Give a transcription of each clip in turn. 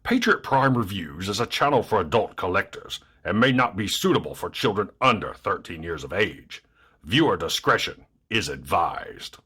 Patriot Prime Reviews is a channel for adult collectors and may not be suitable for children under 13 years of age. Viewer discretion is advised.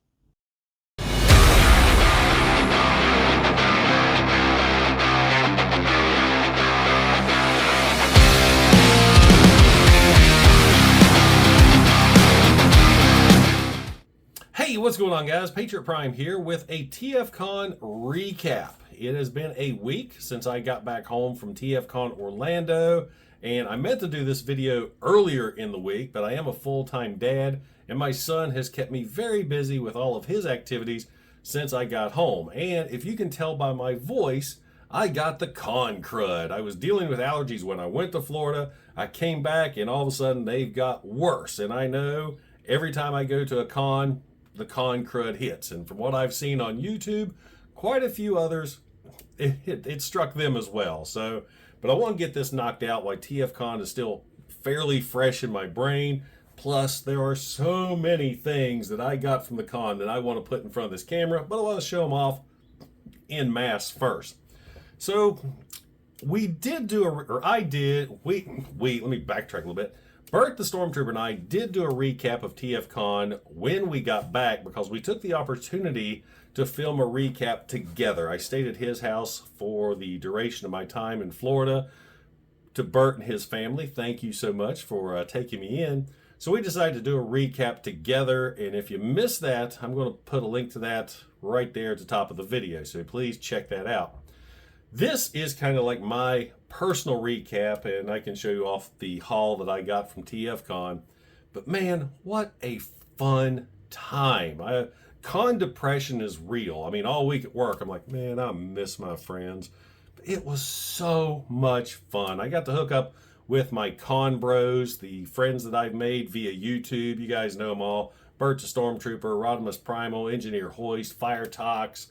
Hey, what's going on, guys? Patriot Prime here with a TFCON recap. It has been a week since I got back home from TFCON Orlando, and I meant to do this video earlier in the week, but I am a full-time dad, and my son has kept me very busy with all of his activities since I got home. And if you can tell by my voice, I got the con crud. I was dealing with allergies when I went to Florida. I came back, and all of a sudden, they've got worse. And I know every time I go to a con, the con crud hits. And from what I've seen on YouTube, quite a few others, it struck them as well. So, but I want to get this knocked out while TFCon is still fairly fresh in my brain. Plus, there are so many things that I got from the con that I want to put in front of this camera, but I want to show them off en masse first. So, we did do let me backtrack a little bit. Bert the Stormtrooper and I did do a recap of TFCon when we got back because we took the opportunity to film a recap together. I stayed at his house for the duration of my time in Florida. To Bert and his family, thank you so much for taking me in. So we decided to do a recap together, and if you missed that, I'm going to put a link to that right there at the top of the video, so please check that out. This is kind of like my personal recap, and I can show you off the haul that I got from TFCon. But man, what a fun time. Con depression is real. I mean, all week at work, I'm like, man, I miss my friends. But it was so much fun. I got to hook up with my con bros, the friends that I've made via YouTube. You guys know them all. Bert the Stormtrooper, Rodimus Primal, Engineer Hoist, Fire Tox,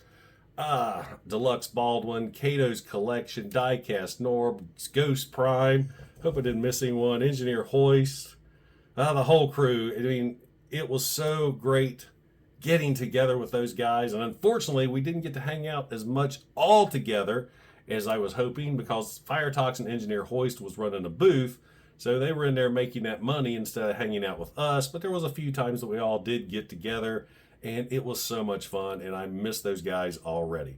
Deluxe Baldwin, Cato's Collection, Diecast Norb, Ghost Prime, hope I didn't miss anyone, Engineer Hoist, the whole crew. I mean, it was so great getting together with those guys, and unfortunately we didn't get to hang out as much all together as I was hoping because Fire Tox and Engineer Hoist was running a booth, so they were in there making that money instead of hanging out with us. But there was a few times that we all did get together, and it was so much fun, and I miss those guys already.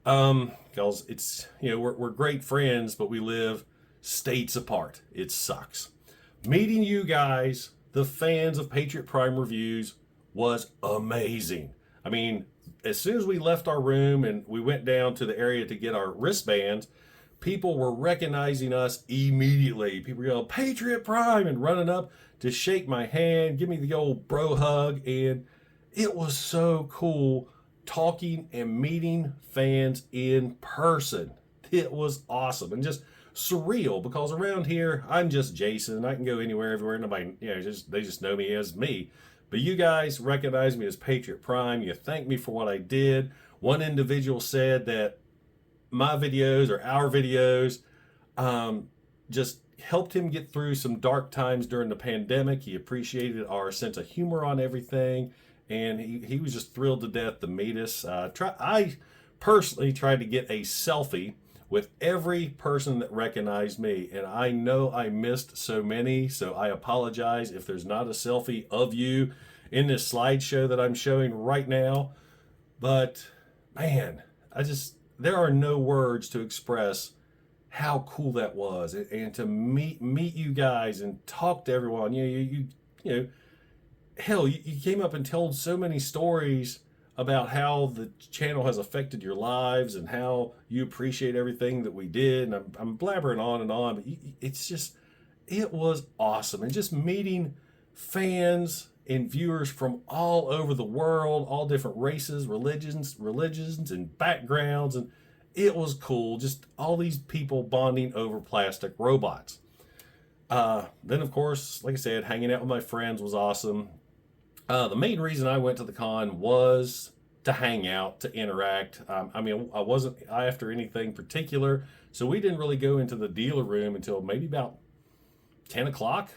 Because it's, you know, we're great friends, but we live states apart. It sucks. Meeting you guys, the fans of Patriot Prime Reviews, was amazing. I mean, as soon as we left our room and we went down to the area to get our wristbands, people were recognizing us immediately. People yelled, Patriot Prime, and running up to shake my hand, give me the old bro hug, and it was so cool talking and meeting fans in person. It was awesome and just surreal because around here, I'm just Jason. I can go anywhere, everywhere. Nobody, you know, they just know me as me. But you guys recognize me as Patriot Prime. You thank me for what I did. One individual said that my videos or our videos just helped him get through some dark times during the pandemic. He appreciated our sense of humor on everything. And he was just thrilled to death to meet us. I personally tried to get a selfie with every person that recognized me. And I know I missed so many, so I apologize if there's not a selfie of you in this slideshow that I'm showing right now. But man, there are no words to express how cool that was. And to meet you guys and talk to everyone. You know, hell, you came up and told so many stories about how the channel has affected your lives and how you appreciate everything that we did. And I'm blabbering on, but it was awesome. And just meeting fans and viewers from all over the world, all different races, religions and backgrounds. And it was cool. Just all these people bonding over plastic robots. Then, of course, like I said, hanging out with my friends was awesome. The main reason I went to the con was to hang out, to interact. I mean, I wasn't after anything particular, so we didn't really go into the dealer room until maybe about 10 o'clock.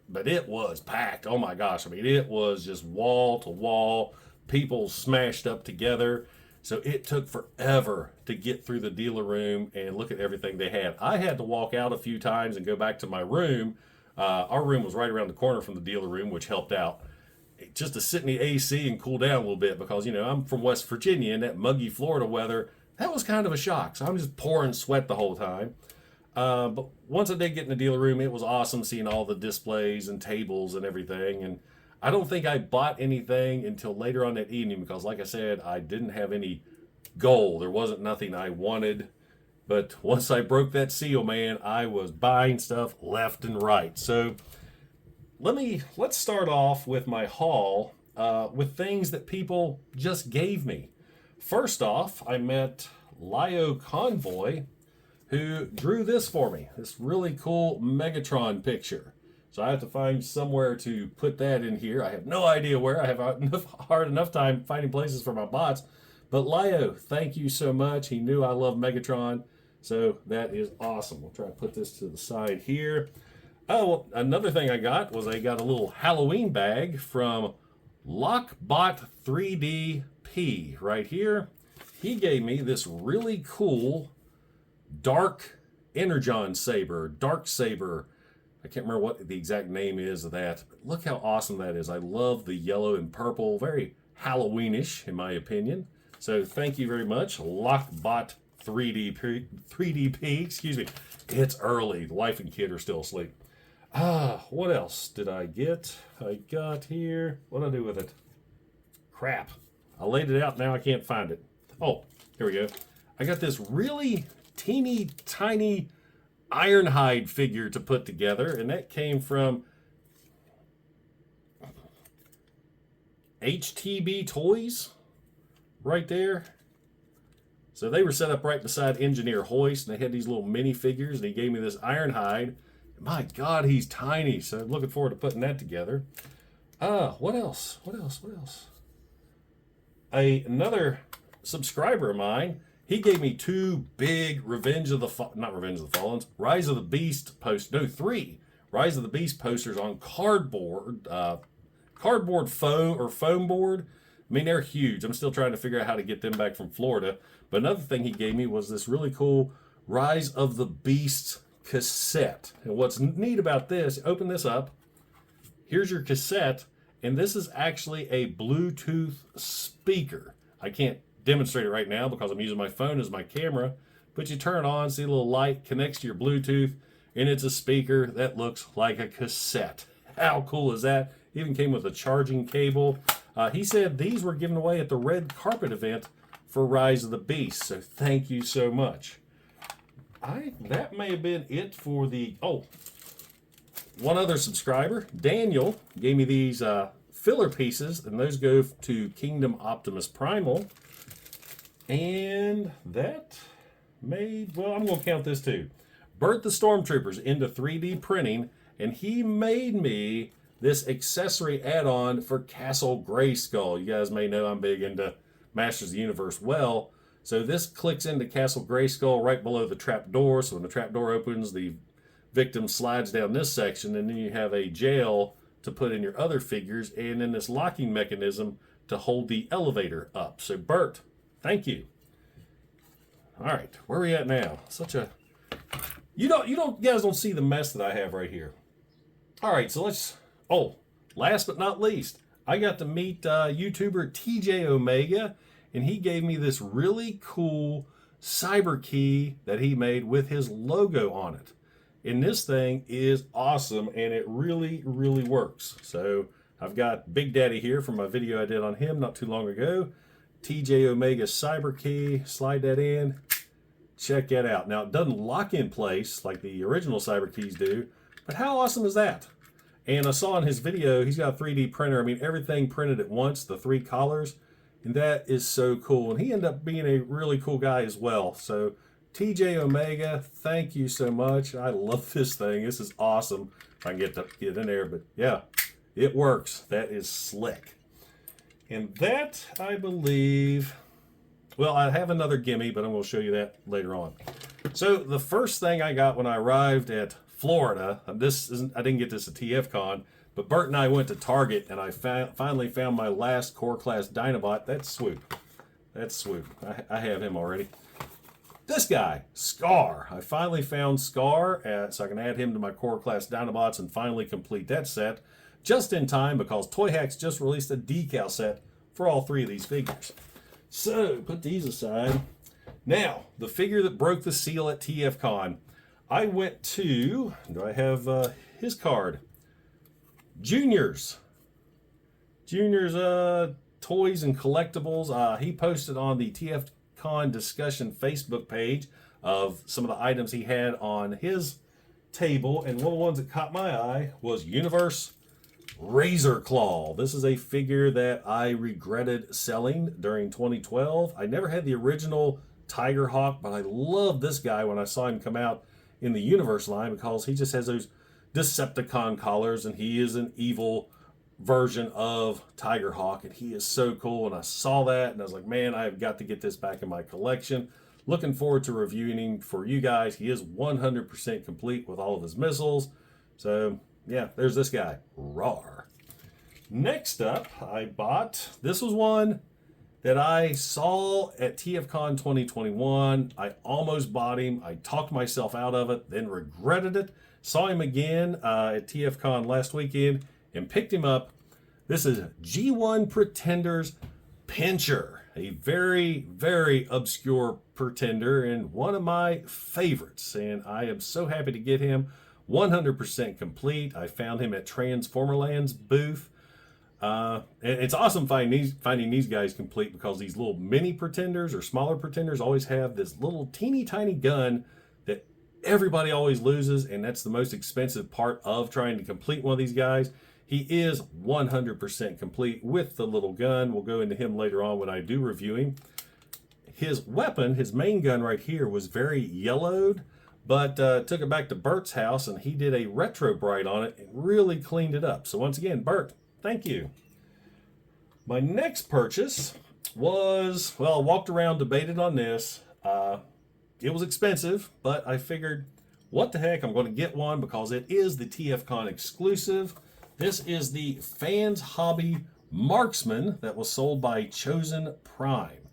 But it was packed. Oh my gosh. I mean, it was just wall to wall, people smashed up together. So it took forever to get through the dealer room and look at everything they had. I had to walk out a few times and go back to my room. Our room was right around the corner from the dealer room, which helped out. Just to sit in the AC and cool down a little bit because, I'm from West Virginia and that muggy Florida weather, that was kind of a shock. So I'm just pouring sweat the whole time. But once I did get in the dealer room, it was awesome seeing all the displays and tables and everything. And I don't think I bought anything until later on that evening because, like I said, I didn't have any goal. There wasn't nothing I wanted. But once I broke that seal, man, I was buying stuff left and right. So let's start off with my haul with things that people just gave me. First off, I met Lio Convoy, who drew this for me, this really cool Megatron picture. So I have to find somewhere to put that in here. I have no idea where. I have hard enough time finding places for my bots. But Lio, thank you so much. He knew I love Megatron, so that is awesome. We'll try to put this to the side here. Oh, well, another thing I got was I got a little Halloween bag from Lockbot 3DP right here. He gave me this really cool dark Energon saber, dark saber. I can't remember what the exact name is of that, but look how awesome that is. I love the yellow and purple, very Halloweenish in my opinion. So thank you very much, Lockbot 3DP, excuse me. It's early, the wife and kid are still asleep. What else did I get? I got here, what did I do with it? Crap, I laid it out, now I can't find it. Oh, here we go. I got this really teeny tiny Ironhide figure to put together, and that came from HTB Toys right there. So they were set up right beside Engineer Hoist, and they had these little mini figures, and he gave me this Ironhide. My God, he's tiny, so I'm looking forward to putting that together. What else? Another subscriber of mine, he gave me two big Rise of the Beast posters. No, three Rise of the Beast posters on cardboard foam board. I mean, they're huge. I'm still trying to figure out how to get them back from Florida. But another thing he gave me was this really cool Rise of the Beast cassette. And what's neat about this, open this up. Here's your cassette, and this is actually a Bluetooth speaker. I can't demonstrate it right now because I'm using my phone as my camera, but you turn it on, see a little light, connects to your Bluetooth, and it's a speaker that looks like a cassette. How cool is that? Even came with a charging cable. He said these were given away at the red carpet event for Rise of the Beast, so thank you so much. That may have been it for the, one other subscriber, Daniel, gave me these filler pieces, and those go to Kingdom Optimus Primal. And that I'm going to count this too. Bert the Stormtroopers into 3D printing, and he made me this accessory add-on for Castle Grayskull. You guys may know I'm big into Masters of the Universe. Well, so this clicks into Castle Grayskull right below the trap door. So when the trap door opens, the victim slides down this section, and then you have a jail to put in your other figures, and then this locking mechanism to hold the elevator up. So Bert, thank you. All right, where are we at now? You guys don't see the mess that I have right here. All right, so last but not least, I got to meet YouTuber TJ Omega, and he gave me this really cool cyber key that he made with his logo on it. And this thing is awesome, and it really, really works. So I've got Big Daddy here from my video I did on him not too long ago. TJ Omega cyber key, slide that in, check that out. Now it doesn't lock in place like the original cyber keys do, but how awesome is that? And I saw in his video, he's got a 3D printer. I mean, everything printed at once, the 3 collars, and that is so cool. And he ended up being a really cool guy as well. So TJ Omega, thank you so much. I love this thing. This is awesome. If I can get in there, but yeah, it works. That is slick. And that, I believe, well, I have another gimme, but I'm going to show you that later on. So the first thing I got when I arrived at Florida, I didn't get this at TFCON, but Bert and I went to Target, and I finally found my last Core Class Dinobot. That's Swoop. That's swoop. I have him already. This guy, Scar. I finally found Scar, so I can add him to my core class Dinobots and finally complete that set just in time because Toyhax just released a decal set for all 3 of these figures. So, put these aside. Now, the figure that broke the seal at TFCON. I went to, do I have his card? Junior's Toys and Collectibles. He posted on the TFCON discussion Facebook page of some of the items he had on his table, and one of the ones that caught my eye was Universe Razor Claw. This is a figure that I regretted selling during 2012. I never had the original Tiger Hawk, but I loved this guy when I saw him come out in the Universe line because he just has those Decepticon collars and he is an evil version of Tiger Hawk, and he is so cool. And I saw that and I was like, man, I have got to get this back in my collection. Looking forward to reviewing him for you guys. He is 100% complete with all of his missiles. So yeah, there's this guy, Rawr. Next up, I bought, this was one that I saw at TFCON 2021. I almost bought him. I talked myself out of it, then regretted it. Saw him again at TFCON last weekend and picked him up. This is G1 Pretender's Pincher, a very, very obscure pretender and one of my favorites. And I am so happy to get him 100% complete. I found him at Transformerland's booth. And it's awesome finding these guys complete because these little mini pretenders or smaller pretenders always have this little teeny tiny gun that everybody always loses, and that's the most expensive part of trying to complete one of these guys. He is 100% complete with the little gun. We'll go into him later on when I do review him. His weapon, his main gun right here, was very yellowed, but took it back to Bert's house and he did a retro bright on it and really cleaned it up. So once again, Bert, thank you. My next purchase was, well, I walked around, debated on this. It was expensive, but I figured, what the heck, I'm going to get one because it is the TFCON exclusive. This is the Fans Hobby Marksman that was sold by Chosen Prime.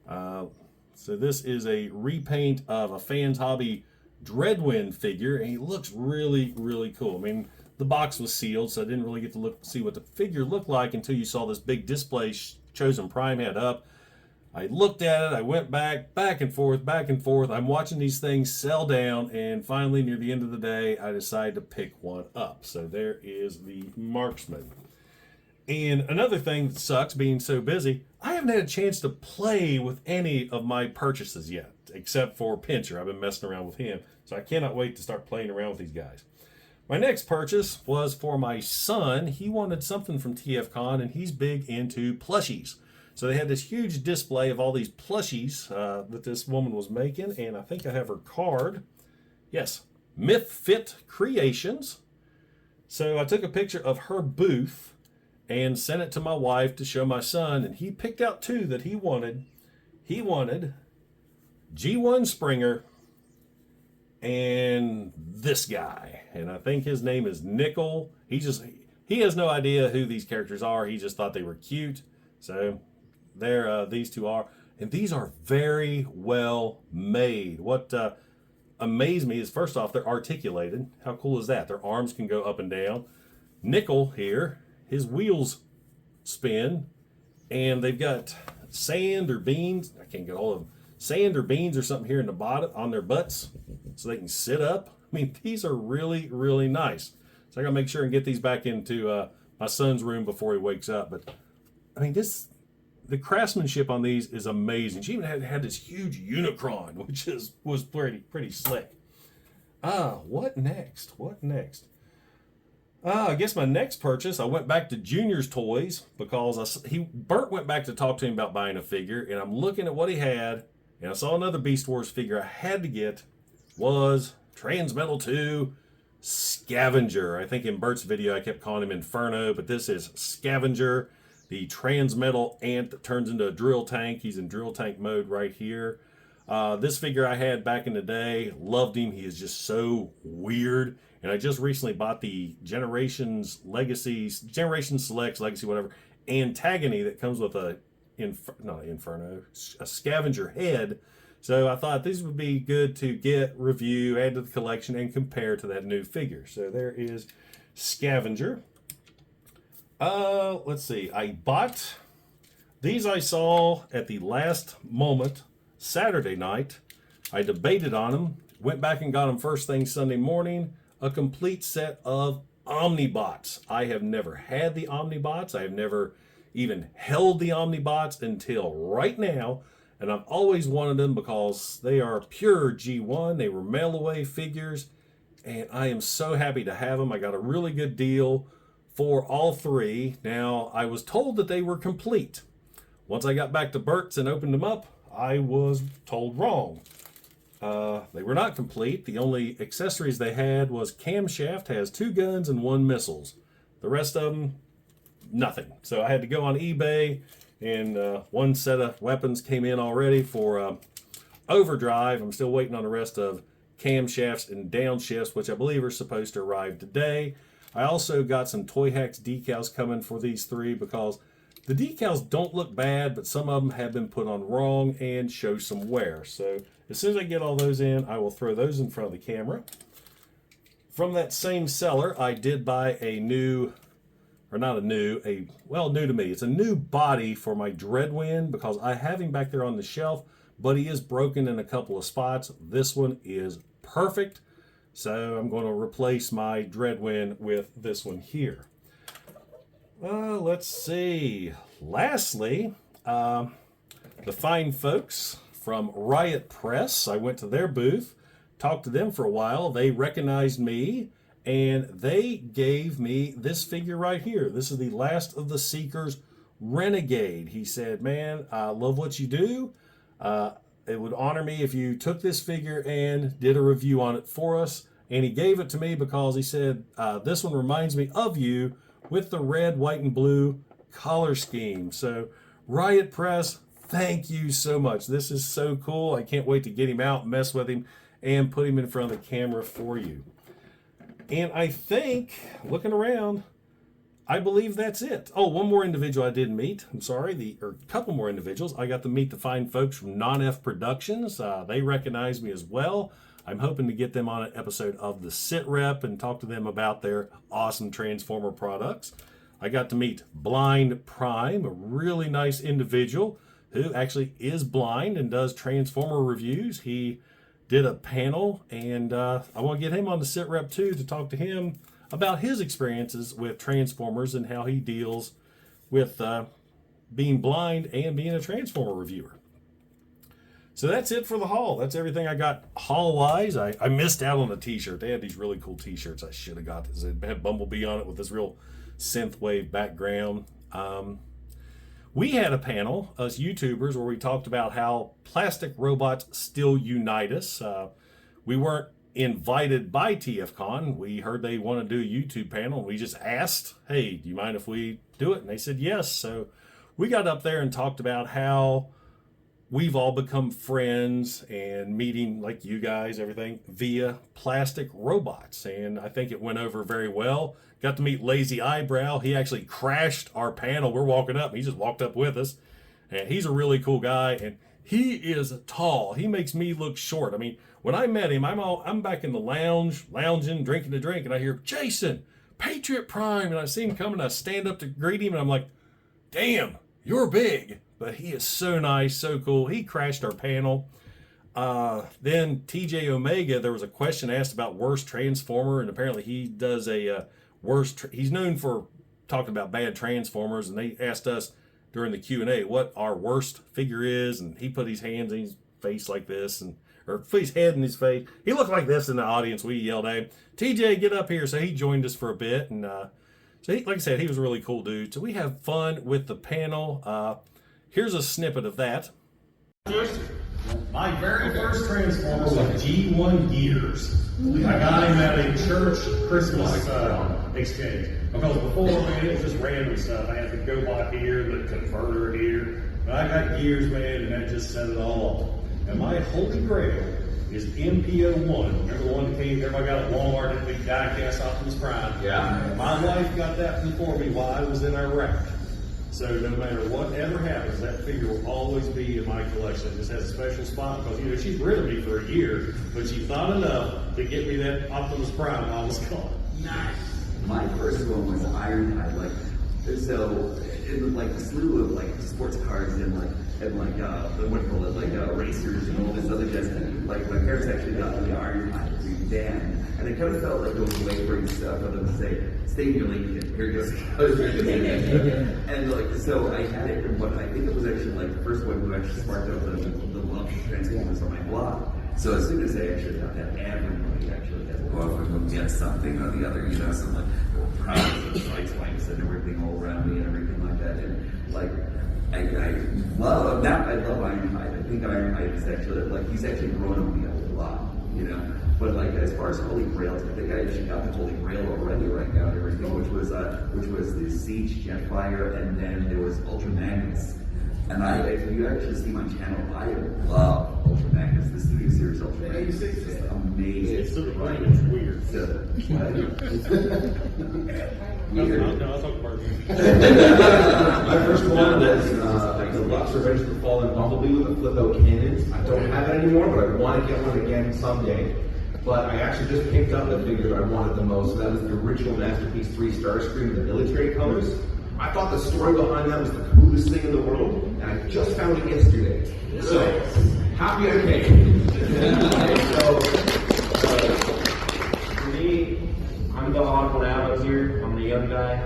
So this is a repaint of a Fans Hobby Dreadwind figure, and he looks really, really cool. I mean, the box was sealed, so I didn't really get to see what the figure looked like until you saw this big display Chosen Prime had up. I looked at it, I went back and forth, back and forth. I'm watching these things sell down, and finally, near the end of the day, I decided to pick one up. So there is the Marksman. And another thing that sucks, being so busy, I haven't had a chance to play with any of my purchases yet, except for Pincher. I've been messing around with him, so I cannot wait to start playing around with these guys. My next purchase was for my son. He wanted something from TFCON, and he's big into plushies. So they had this huge display of all these plushies that this woman was making, and I think I have her card. Yes, Myth Fit Creations. So I took a picture of her booth and sent it to my wife to show my son, and he picked out 2 that he wanted. He wanted G1 Springer and this guy, and I think his name is Nickel. He has no idea who these characters are. He just thought they were cute. So there, these 2 are, and these are very well made. What amazed me is, first off, they're articulated. How cool is that? Their arms can go up and down. Nickel here, his wheels spin, and they've got sand or beans. I can't get all of them. Sand or beans or something here in the bottom on their butts so they can sit up. I mean, these are really, really nice. So I gotta make sure and get these back into my son's room before he wakes up. But I mean, the craftsmanship on these is amazing. She even had this huge Unicron, which was pretty slick. What next? What next? I guess my next purchase, I went back to Junior's Toys because Bert went back to talk to him about buying a figure, and I'm looking at what he had, and I saw another Beast Wars figure I had to get was Transmetal 2 Scavenger. I think in Bert's video I kept calling him Inferno, but this is Scavenger, the Transmetal ant that turns into a drill tank. He's in drill tank mode right here. This figure I had back in the day, loved him. He is just so weird. And I just recently bought the Generation Selects, Legacy, whatever, Antagony that comes with a a scavenger head. So I thought these would be good to get, review, add to the collection, and compare to that new figure. So there is Scavenger. Let's see. I bought these. I saw at the last moment Saturday night. I debated on them. Went back and got them first thing Sunday morning. A complete set of Omnibots. I have never had the Omnibots. I have never even held the Omnibots until right now. And I've always wanted them because they are pure G1. They were mail away figures. And I am so happy to have them. I got a really good deal for all three. Now, I was told that they were complete. Once I got back to Burt's and opened them up, I was told wrong. They were not complete. The only accessories they had was camshaft, has 2 guns and 1 missiles. The rest of them, nothing. So I had to go on eBay, and one set of weapons came in already for overdrive. I'm still waiting on the rest of camshafts and downshifts, which I believe are supposed to arrive today. I also got some Toyhax decals coming for these 3 because the decals don't look bad, but some of them have been put on wrong and show some wear. So as soon as I get all those in, I will throw those in front of the camera. From that same seller, I did buy a new, or not a new, well, new to me. It's a new body for my Dreadwind because I have him back there on the shelf, but he is broken in a couple of spots. This one is perfect. So I'm going to replace my Dreadwind with this one here. Let's see. Lastly, the fine folks from Riot Press. I went to their booth, talked to them for a while. They recognized me, and they gave me this figure right here. This is the Last of the Seekers Renegade. He said, man, I love what you do. It would honor me if you took this figure and did a review on it for us. And he gave it to me because he said, this one reminds me of you with the red, white, and blue color scheme. So Riot Press, thank you so much. This is so cool. I can't wait to get him out, mess with him, and put him in front of the camera for you. And I think, looking around, I believe that's it. Oh, one more individual I did meet. I'm sorry, or a couple more individuals. I got to meet the fine folks from Non-F Productions. They recognize me as well. I'm hoping to get them on an episode of the Sit Rep and talk to them about their awesome Transformer products. I got to meet Blind Prime, a really nice individual who actually is blind and does Transformer reviews. He did a panel, and I want to get him on the Sit Rep too to talk to him about his experiences with Transformers and how he deals with being blind and being a Transformer reviewer. So that's it for the haul. That's everything I got haul-wise. I missed out on a t-shirt. They had these really cool t-shirts I should have got. It had Bumblebee on it with this real synthwave background. We had a panel, us YouTubers, where we talked about how plastic robots still unite us. We weren't invited by TFCON. We heard they want to do a YouTube panel, and we just asked, hey, do you mind if we do it? And they said yes. So we got up there and talked about how we've all become friends and meeting, like you guys, everything, via plastic robots. And I think it went over very well. Got to meet Lazy Eyebrow. He actually crashed our panel. We're walking up. He just walked up with us. And he's a really cool guy. And he is tall. He makes me look short. I mean, when I met him, I'm back in the lounge, lounging, drinking a drink. And I hear, Jason, Patriot Prime. And I see him coming. I stand up to greet him. And I'm like, damn, you're big. But he is so nice, so cool. He crashed our panel. Then TJ Omega, there was a question asked about worst Transformer, and apparently he does a he's known for talking about bad Transformers, and they asked us during the Q&A what our worst figure is, and he put his hands in his face like this, or put his head in his face. He looked like this in the audience. We yelled at him, TJ, get up here. So he joined us for a bit, and so he, like I said, he was a really cool dude. So we have fun with the panel. Here's a snippet of that. My very first Transformer was G1 Gears. I got him at a church Christmas exchange. Because before, man, it was just random stuff. I had the GoBot here, the converter here. But I got Gears, man, and that just set it all off. And my holy grail is MPO1. Remember the one that came, everybody got at Walmart, that big die cast Optimus Prime? Yeah. My wife got that before me while I was in Iraq. So no matter whatever happens, that figure will always be in my collection. It just has a special spot because, you know, she's ridden me for a year, but she thought enough to get me that Optimus Prime while I was gone. Nice. My first one was Ironhide, like, so it was like a slew of like sports cars and what do you call it, racers and all this other jazz. Like my parents actually got me the Ironhide van, and it kind of felt like it was wavering stuff for them to say, "Stay in your lane, here goes." And like, so I had it, but I think it was actually like the first one who actually sparked up the love of Transformers on my blog. So as soon as I actually got that, everybody actually had to go off and get something or the other, you know, some like products and lights and everything all around me and everything like that. And like, I love Ironhide. I think Ironhide is actually, like, he's actually grown on me a lot, you know. But like, as far as Holy Grails, I think I actually got the Holy Grail already right now and everything, which was the Siege Jetfire, and then there was Ultra Magnus. And if you actually see my channel, I love Ultra Magnus. The Studio Series Ultra Magnus is just amazing. It's so funny, it's weird. No, I'll talk about it. My first one was the Lux Revenge of the Fallen Bumblebee with a flip-out cannon. I don't have it anymore, but I want to get one again someday. But I actually just picked up the figure I wanted the most. So that was the original Masterpiece 3 Starscream with the military colors. I thought the story behind that was the coolest thing in the world, and I just found it yesterday. So, happy I came. For me, I'm the odd one out of here. I'm the young guy,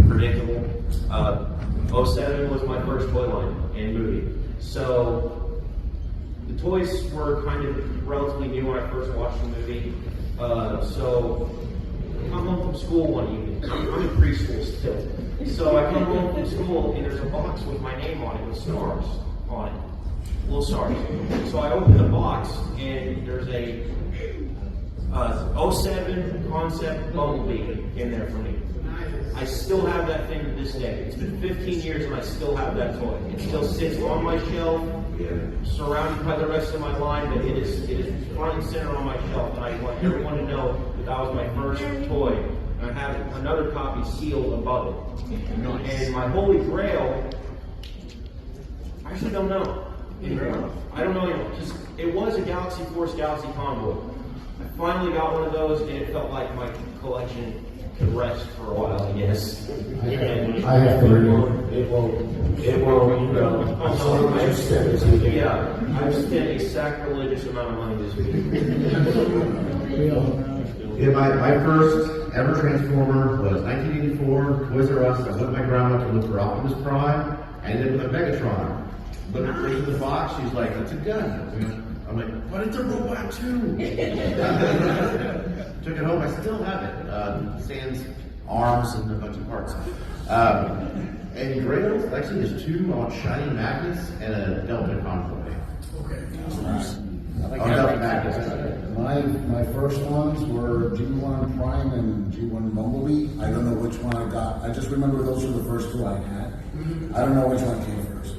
predictable. 07 was my first toy line and movie. So, the toys were kind of relatively new when I first watched the movie. So, I come home from school one evening. I'm in preschool still. So I come home from school and there's a box with my name on it with stars on it. Little stars. So I open the box and there's a 07 concept Bumblebee in there for me. I still have that thing to this day. It's been 15 years and I still have that toy. It still sits on my shelf, surrounded by the rest of my line, but it is front and center on my shelf. And I want everyone to know that was my first toy. And I have another copy sealed above it. And my Holy Grail, I actually don't know anymore. I don't know anymore. It was a Galaxy Force Galaxy Convoy. I finally got one of those, and it felt like my collection could rest for a while, I guess. I have to renew it. It won't, you know. Yeah, I've spent a sacrilegious amount of money this week. Yeah, my first ever Transformer was 1984, Toys R Us. I went with my grandma to look for Optimus Prime, and then with a Megatron. Looked at the box, she's like, "That's a gun." I'm like, "But it's a robot too." Took it home, I still have it. Sans arms and a bunch of parts. And Grails, actually there's two. I want Shiny Magnus and a Delta Convoy. Okay. Delta Magnus. My first ones were G1 Prime and G1 Bumblebee. I don't know which one I got. I just remember those were the first two I had. I don't know which one came first.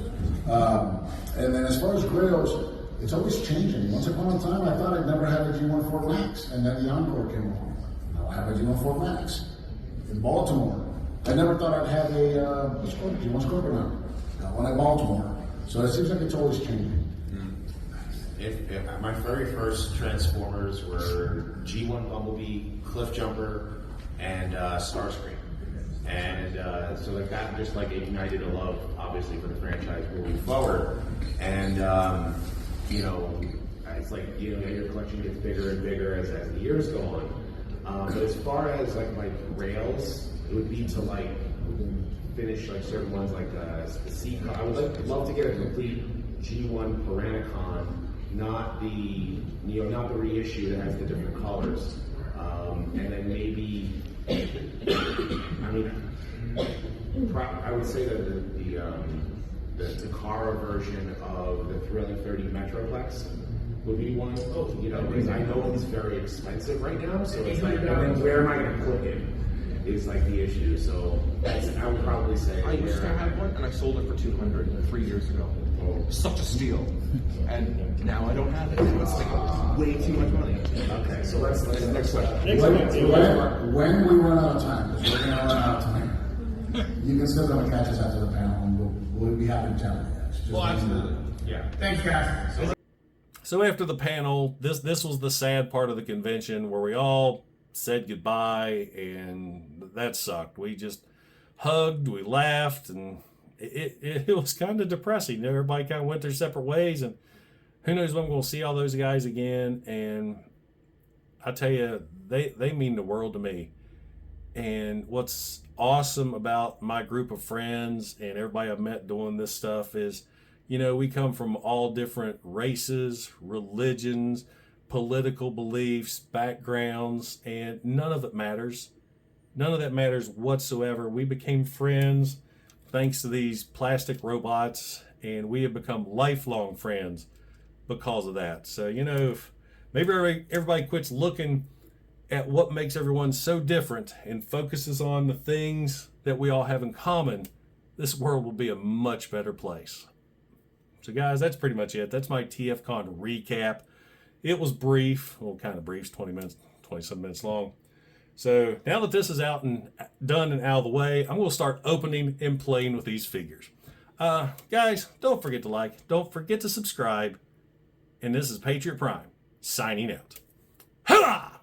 And then as far as Grails, it's always changing. Once upon a time, I thought I'd never have a G1 Fort Max, and then the Encore came along. Now I have a G1 Fort Max in Baltimore. I never thought I'd have a G1 Scorpion. Got one in Baltimore. So it seems like it's always changing. If my very first Transformers were G1 Bumblebee, Cliff Jumper, and Starscream. And so like that just like ignited a love, obviously, for the franchise moving forward. And you know, it's like, you know, your collection gets bigger and bigger as the years go on. But as far as like my rails, it would be to like finish like certain ones like the C. I would love to get a complete G1 Piranacon, not the reissue that has the different colors, and then maybe I would say that the Takara version of the Thrilling 30 Metroplex would be one. You know, because I know it's very expensive right now, so it's like, where am I going to put it? Is like the issue. So I would probably say I used to have one and I sold it for $200 3 years ago. Such a steal. And now I don't have it. It's like way too much money. Okay, so that's the next question. When we run out of time, because we're going to run out of time, You can still come and catch us after the panel, and we'll be happy to chat with you guys. Just Well, let us know. absolutely. Yeah. Thanks, guys. So after the panel, this was the sad part of the convention where we all said goodbye, and that sucked. We just hugged, we laughed, and it was kind of depressing. Everybody kind of went their separate ways, and who knows when we'll see all those guys again. And I tell you, they mean the world to me. And what's awesome about my group of friends and everybody I've met doing this stuff is, you know, we come from all different races, religions, political beliefs, backgrounds, and none of it matters. None of that matters whatsoever. We became friends thanks to these plastic robots, and we have become lifelong friends because of that. So, you know, if maybe everybody quits looking at what makes everyone so different and focuses on the things that we all have in common, this world will be a much better place. So guys, that's pretty much it. That's my TFCon recap. It was brief, well, kind of brief, 20 minutes, 27 minutes long. So now that this is out and done and out of the way, I'm going to start opening and playing with these figures. Guys, don't forget to like, don't forget to subscribe. And this is Patriot Prime, signing out. Hoorah!